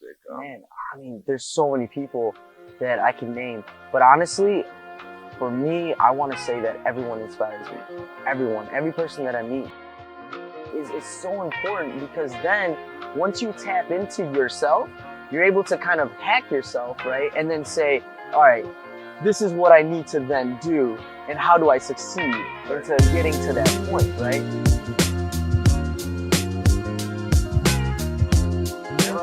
music? Man, I mean, there's so many people that I can name, but honestly, for me, I want to say that everyone inspires me. Everyone, every person that I meet is so important, because then once you tap into yourself, you're able to kind of hack yourself, right? And then say, all right, this is what I need to then do, and how do I succeed into getting to that point, right?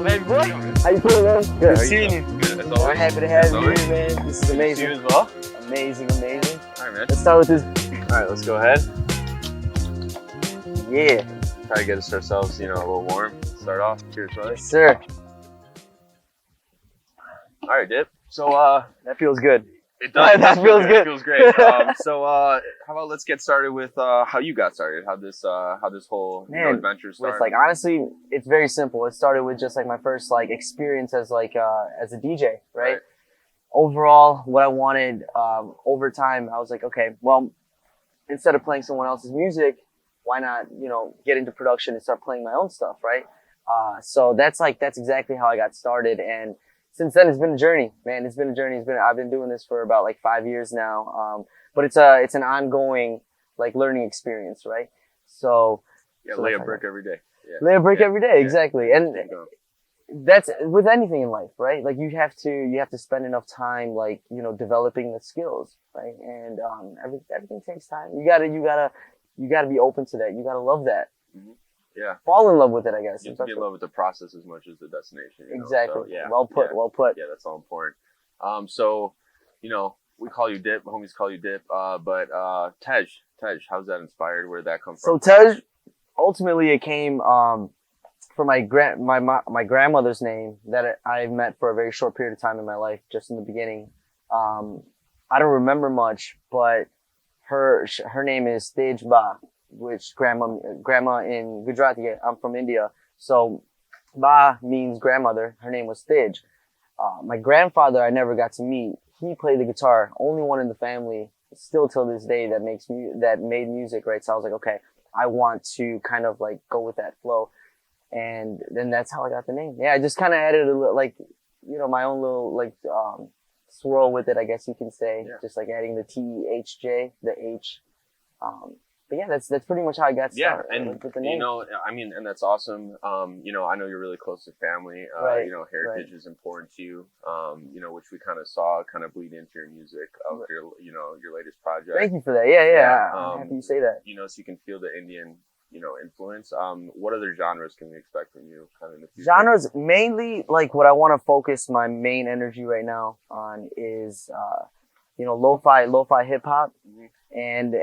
Hey, boy. How you feeling, man? Good seeing you. Good, as always. I'm happy to have you here, man. This is amazing. You as well. Amazing, amazing. All right, man. Let's start with this. All right, let's go ahead. Yeah. Try to get us ourselves, a little warm. Start off. Cheers, brother. Yes, sir. All right, Dip. So, That feels good. it does. That feels good. It feels great. So, how about let's get started with how you got started? How this whole adventure started? With, like, honestly, it's very simple. It started with just like my first like experience as like as a DJ, right? Overall, what I wanted over time, I was like, okay, well, instead of playing someone else's music, why not, get into production and start playing my own stuff, right? So that's exactly how I got started, and since then it's been a journey, man. It's been a journey. I've been doing this for about like 5 years now, but it's an ongoing like learning experience, right? So lay a brick every day. Yeah. Lay a brick every day, Yeah. exactly, and that's with anything in life, right? Like you have to spend enough time, like developing the skills, right? And everything takes time. You gotta be open to that. You gotta love that. Mm-hmm. Yeah. Fall in love with it, I guess. You have to be in love with the process as much as the destination. Exactly. So, yeah. Well put. Yeah. Well put. Yeah, that's all important. So, we call you Dip. Homies call you Dip. But TEHJ, how's that inspired? Where did that come from? So TEHJ, ultimately, it came from my grandmother's name that I met for a very short period of time in my life, just in the beginning. I don't remember much, but her name is TEHJ, which grandma in Gujarati. I'm from India, so Ba means grandmother. Her name was TEHJ. My grandfather I never got to meet. He played the guitar, only one in the family, still till this day, that made music, right? So I was like, okay, I want to kind of like go with that flow, and then that's how I got the name. Yeah, I just kind of added a little, like, my own little like swirl with it, I guess you can say. Yeah. Just like adding the TEHJ, the H. But yeah, that's pretty much how I got started. Yeah, and with the name. and that's awesome. I know you're really close to family. Right. Heritage is important to you. Which we kind of saw bleed into your music of your latest project. Thank you for that. Yeah. I'm happy you say that. So you can feel the Indian, influence. What other genres can we expect from you kind of in the future? Genres, mainly, like what I want to focus my main energy right now on is, lo-fi hip hop. Mm-hmm. And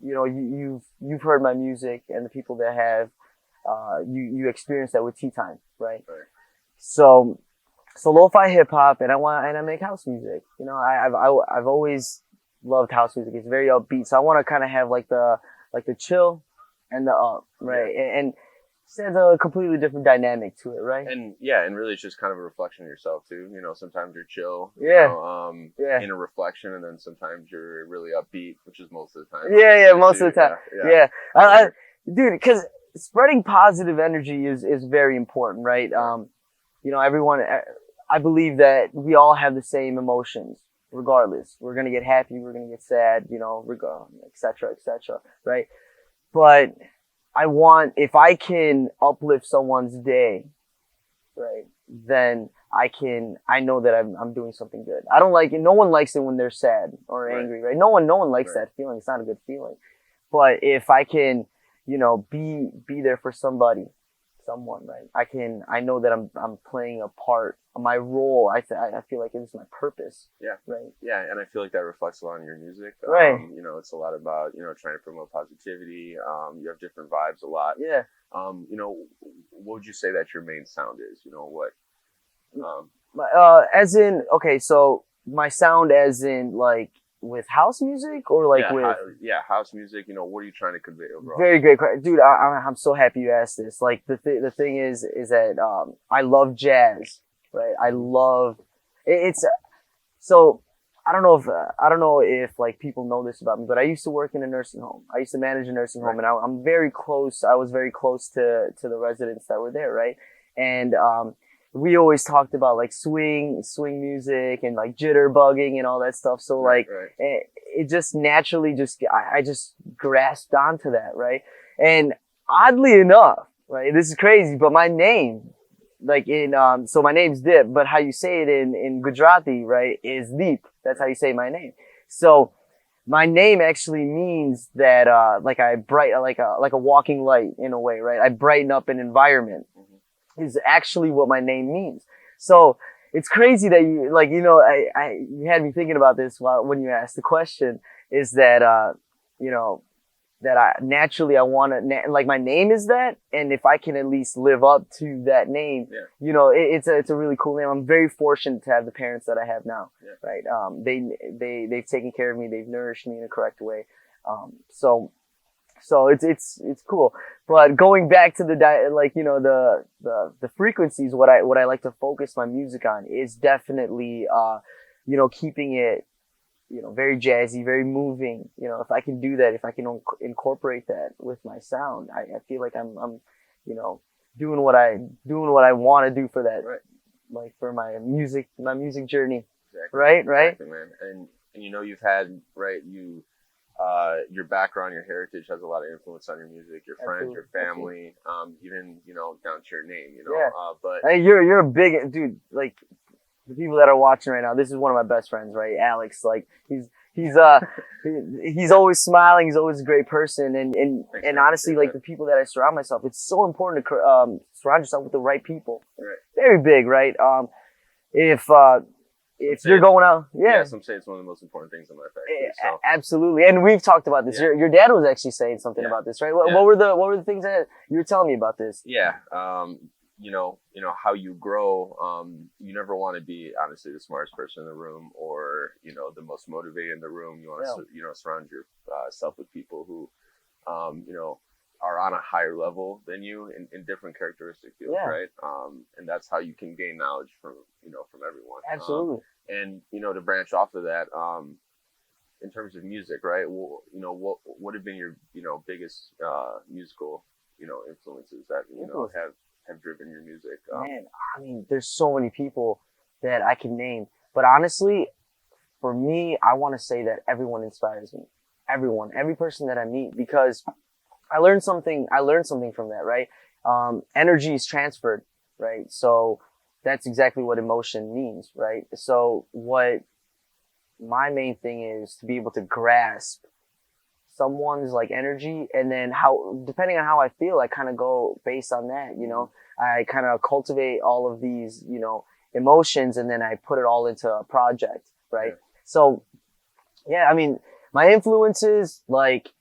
you've heard my music, and the people that have, you experienced that with Tea Time, right? So lo-fi hip hop, and I make house music. I've always loved house music. It's very upbeat, so I want to kind of have like the chill and the up, right? Yeah. And it adds a completely different dynamic to it, right? And really it's just kind of a reflection of yourself too. Sometimes you're chill, in a reflection, and then sometimes you're really upbeat, which is most of the time. Yeah, most of the time. Yeah. Dude, because spreading positive energy is very important, right? Everyone, I believe that we all have the same emotions, regardless. We're gonna get happy, we're gonna get sad, et cetera, right? But if I can uplift someone's day, right, then I know that I'm doing something good. I don't like it. No one likes it when they're sad or angry, right? No one likes that feeling. It's not a good feeling. But if I can, be there for someone, right? I know that I'm playing a part, my role. I feel like it's my purpose. Yeah. Right. Yeah, and I feel like that reflects a lot in your music. Right. It's a lot about trying to promote positivity. You have different vibes a lot. Yeah. What would you say that your main sound is? As in, okay, so my sound as in like with house music, or like house music. What are you trying to convey overall? Very great question, dude. I'm so happy you asked this. Like the thing is that I love jazz, right? I love it's so I don't know if like people know this about me, but I used to work in a nursing home. I used to manage a nursing home, and I'm very close. I was very close to the residents that were there, right? And we always talked about like swing music and like jitterbugging and all that stuff. So like it just naturally I just grasped onto that, right? And oddly enough, right, this is crazy, but my name, like so my name's Dip, but how you say it in Gujarati, right, is Deep. That's how you say my name. So my name actually means that like I like a walking light in a way, right? I brighten up an environment. Is actually what my name means. So it's crazy that you like, you know, you had me thinking about this when you asked the question, is that you know, that I naturally I want to like my name is that, and if I can at least live up to that name, you know, it's a really cool name. I'm very fortunate to have the parents that I have now, right? They've taken care of me, they've nourished me in a correct way, so it's cool. But going back to like, you know, the frequencies, what I like to focus my music on is definitely you know, keeping it, you know, very jazzy, very moving. You know, if I can do that, if I can incorporate that with my sound, I feel like I'm you know, doing what I want to do for that, like for my music journey. Exactly. Right, exactly, man. And you know, you've had your background, your heritage has a lot of influence on your music, your friends, your family, even, you know, down to your name, you know. But hey, you're a big dude. Like the people that are watching right now, this is one of my best friends, right? Alex. Like he's always smiling. He's always a great person, and honestly, like the people that I surround myself, it's so important to surround yourself with the right people. Right. Very big, right? If you're going out, some say it's one of the most important things in life, actually. So. Absolutely, and we've talked about this. Your dad was actually saying something about this, right? What were the things that you were telling me about this? Yeah, you know how you grow. You never want to be honestly the smartest person in the room, or you know, the most motivated in the room. You want to you know, surround yourself with people who you know, are on a higher level than you in different characteristic fields, right? And that's how you can gain knowledge from everyone. Absolutely. And you know, to branch off of that, in terms of music, right? Well, you know, what have been your, you know, biggest musical, you know, influences that you know have driven your music? Man, I mean, there's so many people that I can name, but honestly, for me, I want to say that everyone inspires me. Every person that I meet, because I learned something from that, right? Energy is transferred, right? So that's exactly what emotion means, right? So what my main thing is to be able to grasp someone's like energy, and then how, depending on how I feel, I kind of go based on that, you know. I kind of cultivate all of these, you know, emotions, and then I put it all into a project, right? So yeah, I mean, my influences, like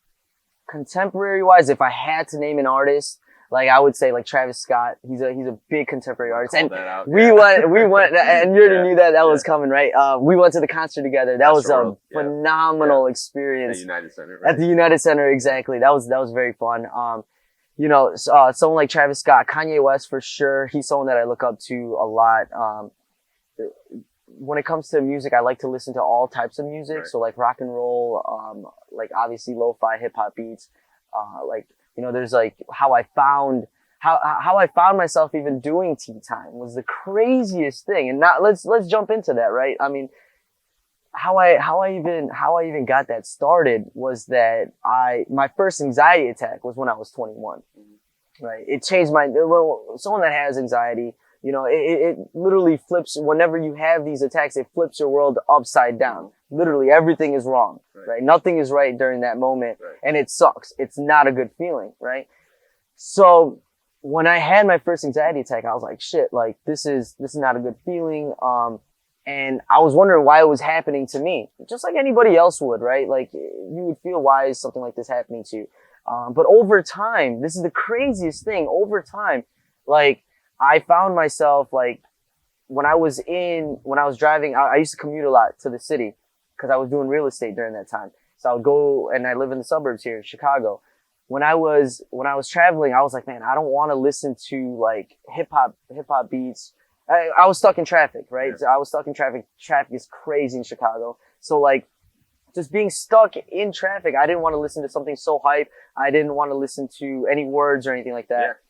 contemporary wise, if I had to name an artist, like I would say like Travis Scott. He's a big contemporary artist, and we went, and you already knew that was coming, right? We went to the concert together. That was a phenomenal experience. At the United Center, right? At the United Center, exactly. That was very fun. You know, someone like Travis Scott, Kanye West for sure. He's someone that I look up to a lot. When it comes to music, I like to listen to all types of music. So like rock and roll, like obviously lo-fi hip hop beats, like, you know, there's like how I found myself even doing tea time was the craziest thing. And now let's jump into that, right? I mean, how I even got that started was that my first anxiety attack was when I was 21, right? It changed someone that has anxiety, you know, it literally flips. Whenever you have these attacks, it flips your world upside down. Literally everything is wrong, right? Nothing is right during that moment, and it sucks. It's not a good feeling, right? So when I had my first anxiety attack, I was like, shit, like this is not a good feeling. And I was wondering why it was happening to me, just like anybody else would, right? Like you would feel, why is something like this happening to you? But over time, this is the craziest thing. Over time, like I found myself like when I was driving, I used to commute a lot to the city because I was doing real estate during that time. So I would go, and I live in the suburbs here in Chicago. When I was traveling, I was like, man, I don't want to listen to like hip hop beats. I was stuck in traffic, right? So I was stuck in traffic. Traffic is crazy in Chicago. So like just being stuck in traffic, I didn't want to listen to something so hype. I didn't want to listen to any words or anything like that.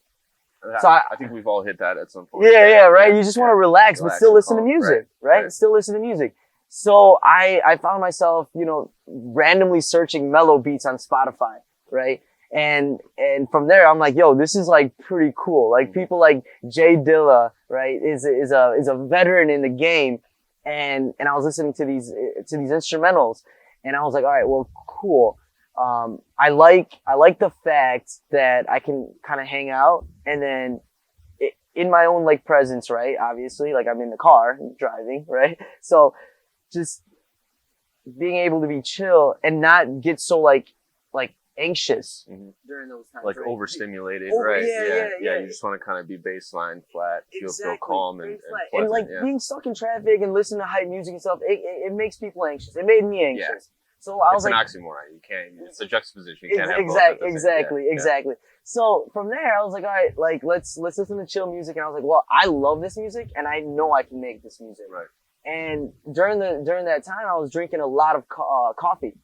So I think we've all hit that at some point. Yeah, right. You just want to relax, but still listen to music, right? Still listen to music. So I found myself, randomly searching mellow beats on Spotify, right? And from there, I'm like, yo, this is like pretty cool. Like people like Jay Dilla, right, is a veteran in the game, and I was listening to these instrumentals, and I was like, all right, well, cool. I like the fact that I can kind of hang out and then in my own like presence, right? Obviously, like I'm in the car driving, right? So just being able to be chill and not get so like anxious during those times. Like overstimulated, right? Yeah. You just want to kind of be baseline flat, feel calm and pleasant, and like being stuck in traffic and listening to hype music and stuff, it makes people anxious. It made me anxious. Yeah. So I was like, it's an oxymoron. You can't. It's a juxtaposition. You can't have both. Exactly. So from there, I was like, all right, like let's listen to chill music. And I was like, well, I love this music, and I know I can make this music. Right. And during that time, I was drinking a lot of coffee.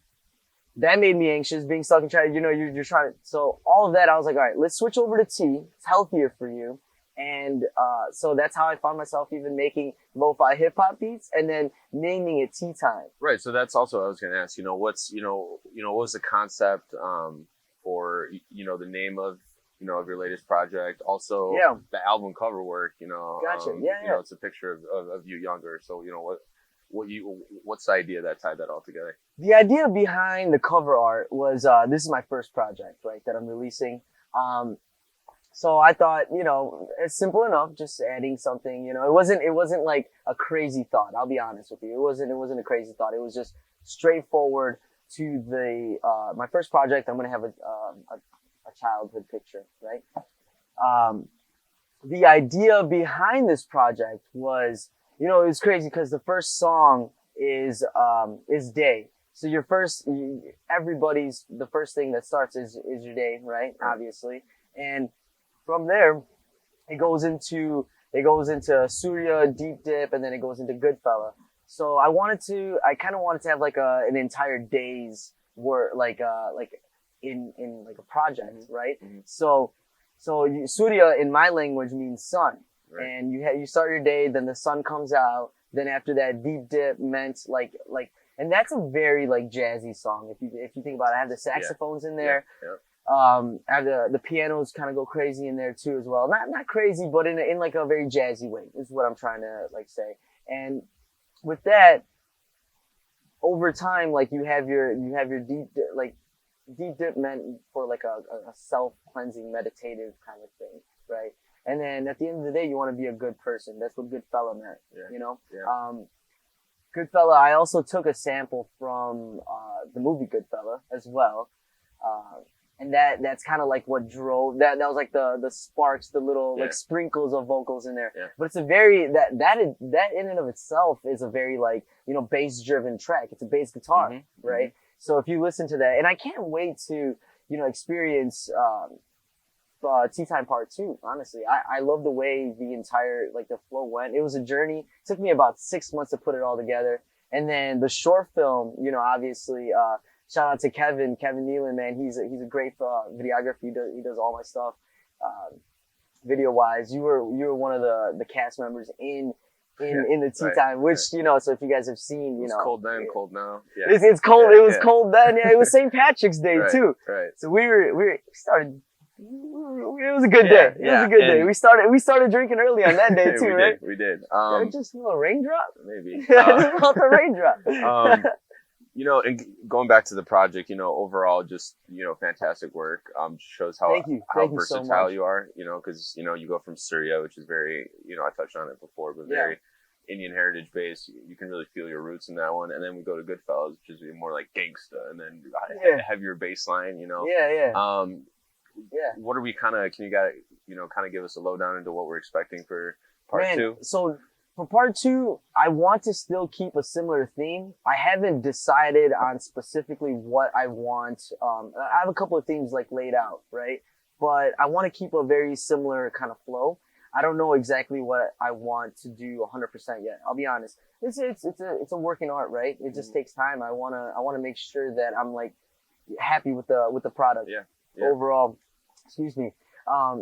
That made me anxious, being stuck in traffic. You're trying to. So all of that, I was like, all right, let's switch over to tea. It's healthier for you. And so that's how I found myself even making lo-fi hip hop beats and then naming it Tea Time. Right. So that's also what I was going to ask. What was the concept for the name of of your latest project? Also, the album cover work. Gotcha. It's a picture of you younger. So what's the idea that tied that all together? The idea behind the cover art was this is my first project, right, that I'm releasing. So I thought, it's simple enough, just adding something, it wasn't like a crazy thought. I'll be honest with you. It wasn't a crazy thought. It was just straightforward to the, my first project. I'm going to have a childhood picture, right? The idea behind this project was, it was crazy because the first song is day. So the first thing that starts is your day, right? Obviously. And from there, it goes into Surya, Deep Dip, and then it goes into Goodfella. So I kind of wanted to have like an entire day's work, in like a project, right? Mm-hmm. So Surya in my language means sun, right. And you start your day, then the sun comes out. Then after that, Deep Dip meant like, and that's a very like jazzy song. If you think about it, I have the saxophones in there. Yeah. I have the pianos kind of go crazy in there too as well. Not crazy, but in like a very jazzy way is what I'm trying to like say. And with that, over time, like you have your deep dip meant for like a self-cleansing meditative kind of thing, right? And then at the end of the day, you want to be a good person. That's what Goodfella meant, Yeah. Goodfella, I also took a sample from the movie Goodfella as well. And that's kind of like what drove that was like the sparks, the little like sprinkles of vocals in there. Yeah. But it's a very that in and of itself is a very like bass driven track. It's a bass guitar, right? Mm-hmm. So if you listen to that, and I can't wait to experience Tea Time Part 2. Honestly, I love the way the entire like the flow went. It was a journey. It took me about 6 months to put it all together, and then the short film, obviously. Shout out to Kevin Nealon, man. He's a great videographer. He does all my stuff, video wise. You were one of the cast members in the Tea Time, which So if you guys have seen, it's cold then, cold now. Yeah, it's cold. It was cold then. Yeah, it was St. Patrick's Day too. Right. So we started. It was a good day. It was a good day. We started drinking early on that day too, right? We did. Just a little raindrop. Maybe. Just felt a raindrop. And going back to the project, overall, just, fantastic work. Shows how versatile you are, because, you go from Surya, which is very, I touched on it before, but very Indian heritage based. You can really feel your roots in that one. And then we go to Goodfellas, which is more like gangsta, and then heavier bass line, What are we can you kind of give us a lowdown into what we're expecting for part 2? So for part 2, I want to still keep a similar theme. I haven't decided on specifically what I want. I have a couple of themes like laid out, right? But I want to keep a very similar kind of flow. I don't know exactly what I want to do 100% yet. I'll be honest. It's a working art, right? It just takes time. I wanna make sure that I'm like happy with the product overall. Excuse me.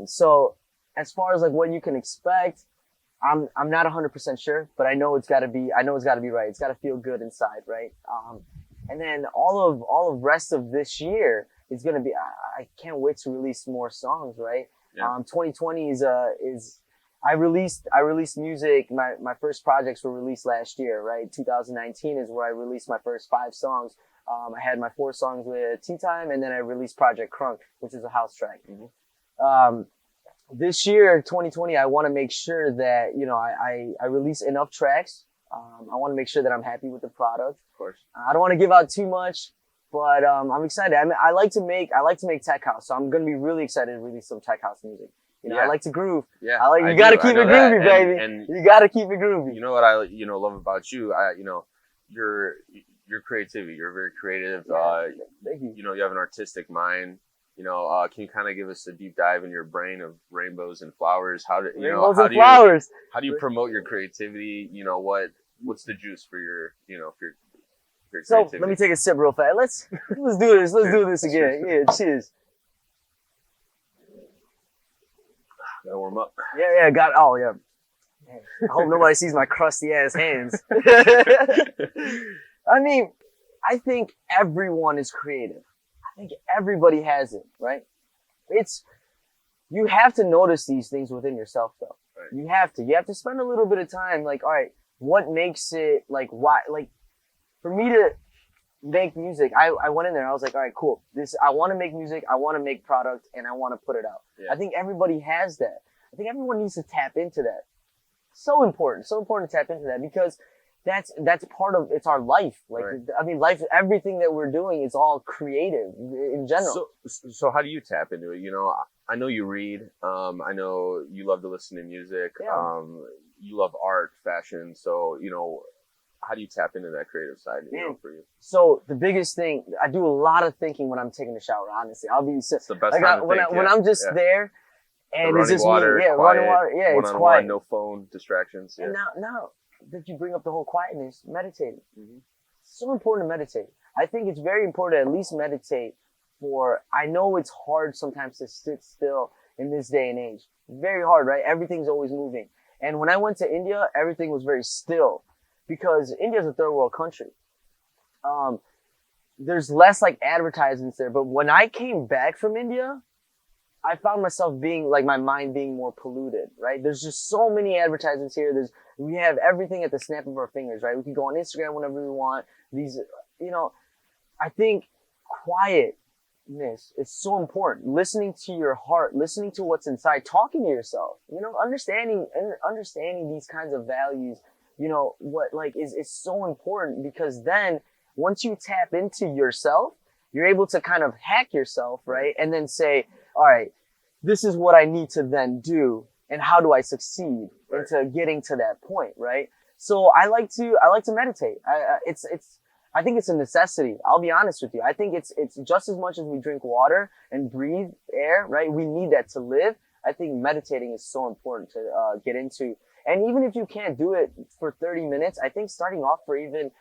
So as far as like what you can expect, I'm not 100% sure, but I know it's got to be right. It's got to feel good inside, right? And then all of rest of this year is gonna be. I can't wait to release more songs, right? Yeah. 2020 is I released music. My first projects were released last year, right? 2019 is where I released my first 5 songs. I had my 4 songs with Tea Time, and then I released Project Crunk, which is a house track. This year, 2020, I want to make sure that, you know, I release enough tracks. I want to make sure that I'm happy with the product. Of course. I don't want to give out too much, but I'm excited. I mean, I like to make tech house, so I'm gonna be really excited to release some tech house music. You know, I like to groove. Yeah, you gotta keep it groovy, baby. And you gotta keep it groovy. You know what I love about you? Your creativity. You're very creative. Thank you. You know, you have an artistic mind. You know, can you kind of give us a deep dive in your brain of rainbows and flowers? How do you promote your creativity? You know, what's the juice for your creativity? So let me take a sip real fast. Let's do this. Let's do this again. Yeah, cheers. Gotta warm up. Yeah. I hope nobody sees my crusty ass hands. I mean, I think everyone is creative. I think everybody has it, right? You have to notice these things within yourself, though. Right. You have to spend a little bit of time, like, all right, what makes it, like, why, like, for me to make music, I went in there, I was like, all right, cool. I want to make music, I want to make product, and I want to put it out. Yeah. I think everybody has that. I think everyone needs to tap into that. So important to tap into that, because that's part of, it's our life. Like, right. I mean, life, everything that we're doing is all creative in general. So how do you tap into it? You know, I know you read, I know you love to listen to music, you love art, fashion. So, you know, how do you tap into that creative side, for you? So the biggest thing, I do a lot of thinking when I'm taking a shower, honestly. It's the best time to think, when I'm just there and it's just water, me, quiet, running water, it's quiet. No phone distractions. And now that you bring up the whole quietness, meditating. Mm-hmm. It's so important to meditate. I think it's very important to at least meditate I know it's hard sometimes to sit still in this day and age. Very hard, right? Everything's always moving. And when I went to India, everything was very still because India is a third world country. There's less like advertisements there. But when I came back from India, I found myself being like my mind being more polluted, right? There's just so many advertisements here. We have everything at the snap of our fingers, right? We can go on Instagram whenever we want. I think quietness is so important. Listening to your heart, listening to what's inside, talking to yourself, understanding these kinds of values, is so important, because then once you tap into yourself, you're able to kind of hack yourself, right? And then say, all right, this is what I need to then do, and how do I succeed into getting to that point, right? So I like to meditate. I think it's a necessity. I'll be honest with you. I think it's just as much as we drink water and breathe air, right? We need that to live. I think meditating is so important to get into. And even if you can't do it for 30 minutes, I think starting off for even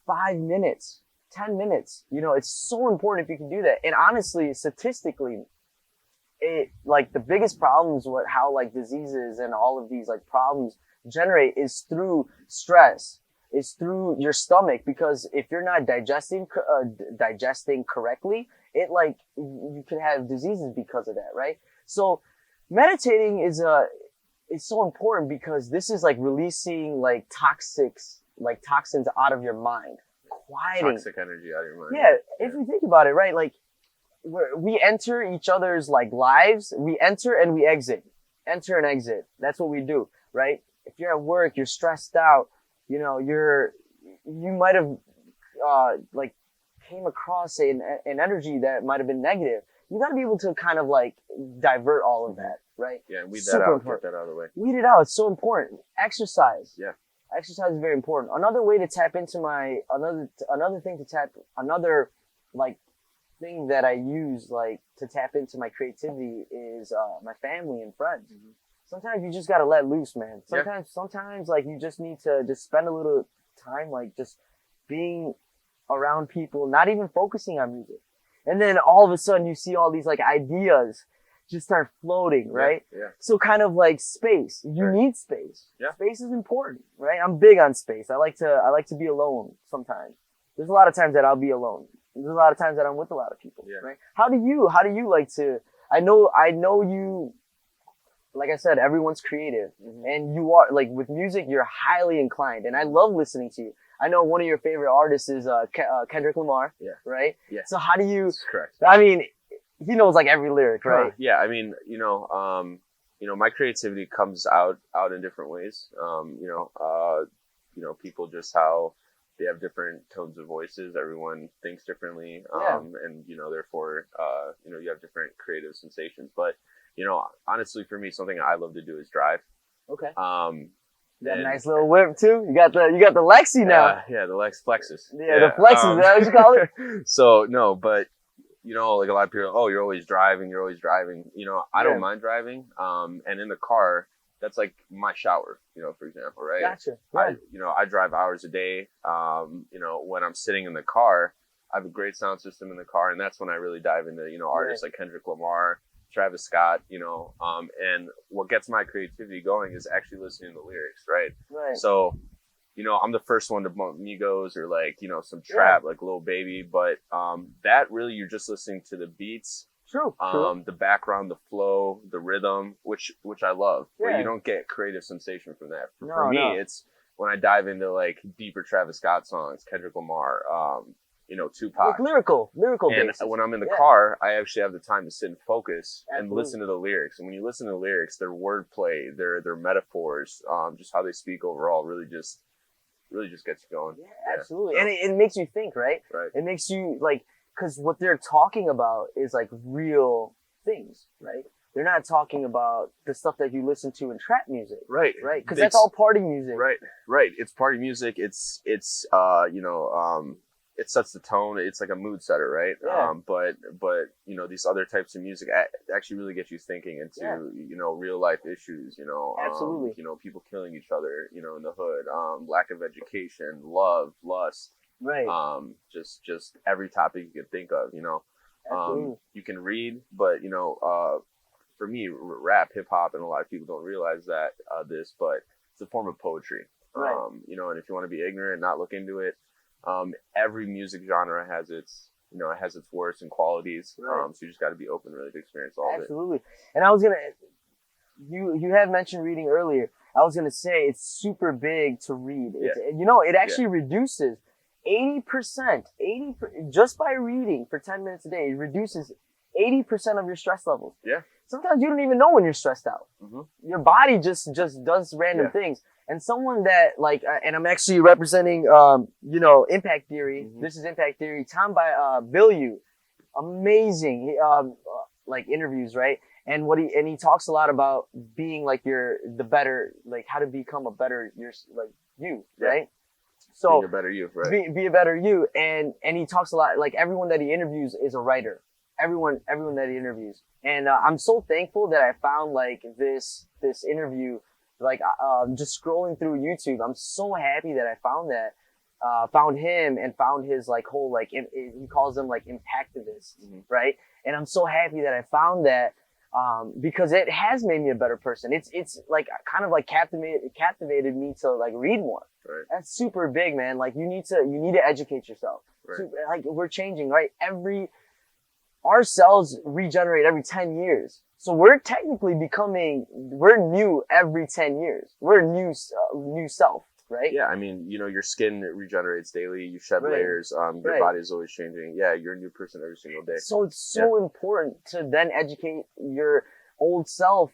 5 minutes, 10 minutes, it's so important if you can do that. And honestly, statistically, the biggest problems how diseases and all of these problems generate is through stress, is through your stomach, because if you're not digesting correctly, you can have diseases because of that, right? So meditating is so important, because this is releasing toxins out of your mind, quieting toxic energy out of your mind. Yeah, if you think about it, right? We enter each other's lives. We enter and we exit. Enter and exit. That's what we do, right? If you're at work, you're stressed out. You might have came across an energy that might have been negative. You got to be able to kind of divert all of that, right? Yeah, and weed that out. Get that out of the way. Weed it out. It's so important. Exercise. Yeah. Exercise is very important. Another way to tap into another thing that I use to tap into my creativity is my family and friends. Mm-hmm. Sometimes you just gotta let loose, man. Sometimes you just need to just spend a little time just being around people, not even focusing on music. And then all of a sudden you see all these ideas just start floating, right? Yeah. So kind of like space. You Right. need space. Yeah. Space is important, right? I'm big on space. I like to be alone sometimes. There's a lot of times that I'll be alone. There's a lot of times that I'm with a lot of people, Yeah. right? How do you like to, I know you, like I said, everyone's creative, and you are, like, with music, you're highly inclined, and I love listening to you. I know one of your favorite artists is Kendrick Lamar, right? Yeah. So how do you, That's correct. I mean, he knows like every lyric, right? Yeah, I mean, my creativity comes out in different ways. People just how they have different tones of voices. Everyone thinks differently, and therefore, you have different creative sensations. But honestly, for me, something I love to do is drive. Okay. You got a nice little whip too. You got the Lexi now. Yeah, the Flexus. Yeah, the Flexus. Is that what you call it? So no, but like a lot of people, oh, you're always driving. I don't mind driving. And in the car, that's like my shower, for example, right? Gotcha. Yeah. I drive hours a day. When I'm sitting in the car, I have a great sound system in the car, and that's when I really dive into, artists like Kendrick Lamar, Travis Scott, and what gets my creativity going is actually listening to the lyrics, right? Right. So, I'm the first one to bump Migos or like, some trap, like Lil Baby, but that really, you're just listening to the beats, True. the background, the flow, the rhythm, which I love. Yeah. But you don't get creative sensation from that. No, For me, it's when I dive into like deeper Travis Scott songs, Kendrick Lamar, Tupac. Like lyrical And basis. when I'm in the car, I actually have the time to sit and focus and Absolutely. listen to the lyrics. And when you listen to the lyrics, their wordplay, their metaphors, just how they speak overall, really just gets you going. Yeah, absolutely. And it makes you think, right? Right. It makes you because what they're talking about is like real things, right? They're not talking about the stuff that you listen to in trap music. Right. Because that's all party music. Right. It's party music. It's it sets the tone. It's like a mood setter, right? Yeah. But these other types of music actually really get you thinking into real life issues. Absolutely. People killing each other. In the hood. Lack of education, love, lust. Right. Just every topic you can think of. Absolutely. You can read, but for me, rap, hip hop, and a lot of people don't realize that but it's a form of poetry. Right. And if you want to be ignorant, not look into it. Every music genre has its worths and qualities. Right. So you just got to be open really to experience all of it. Absolutely. And I was you had mentioned reading earlier. I was gonna say it's super big to read. It actually reduces 80%, just by reading for 10 minutes a day, it reduces 80% of your stress levels. Yeah. Sometimes you don't even know when you're stressed out. Mm-hmm. Your body just does random things. And someone that and I'm actually representing, impact theory. Mm-hmm. This is impact theory. Tom by Bill Yu, amazing. Interviews, right? And he talks a lot about being how to become a better you, right? So being a better you, right? Be a better you. And he talks a lot, everyone that he interviews is a writer. Everyone that he interviews. And I'm so thankful that I found this interview, just scrolling through YouTube. I'm so happy that I found that, found him and found his whole, he calls them impactivists, right? And I'm so happy that I found that, because it has made me a better person. It's captivated me to read more. Right. That's super big, man. You need to educate yourself. Right. We're changing, right? Our cells regenerate every 10 years. So we're technically we're new every 10 years. We're a new self, right? Yeah, I mean, your skin regenerates daily. You shed layers. Your body is always changing. Yeah, you're a new person every single day. So it's so important to then educate your old self,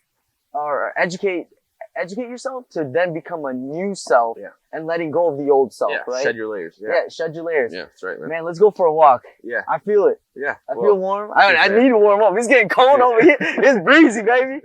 or educate yourself to then become a new self, and letting go of the old self, right? Shed your layers. Shed your layers. Yeah, that's right, man. Man, let's go for a walk. Yeah. I feel it. Yeah. I feel warm. I need to warm up. It's getting cold over here. It's breezy, baby.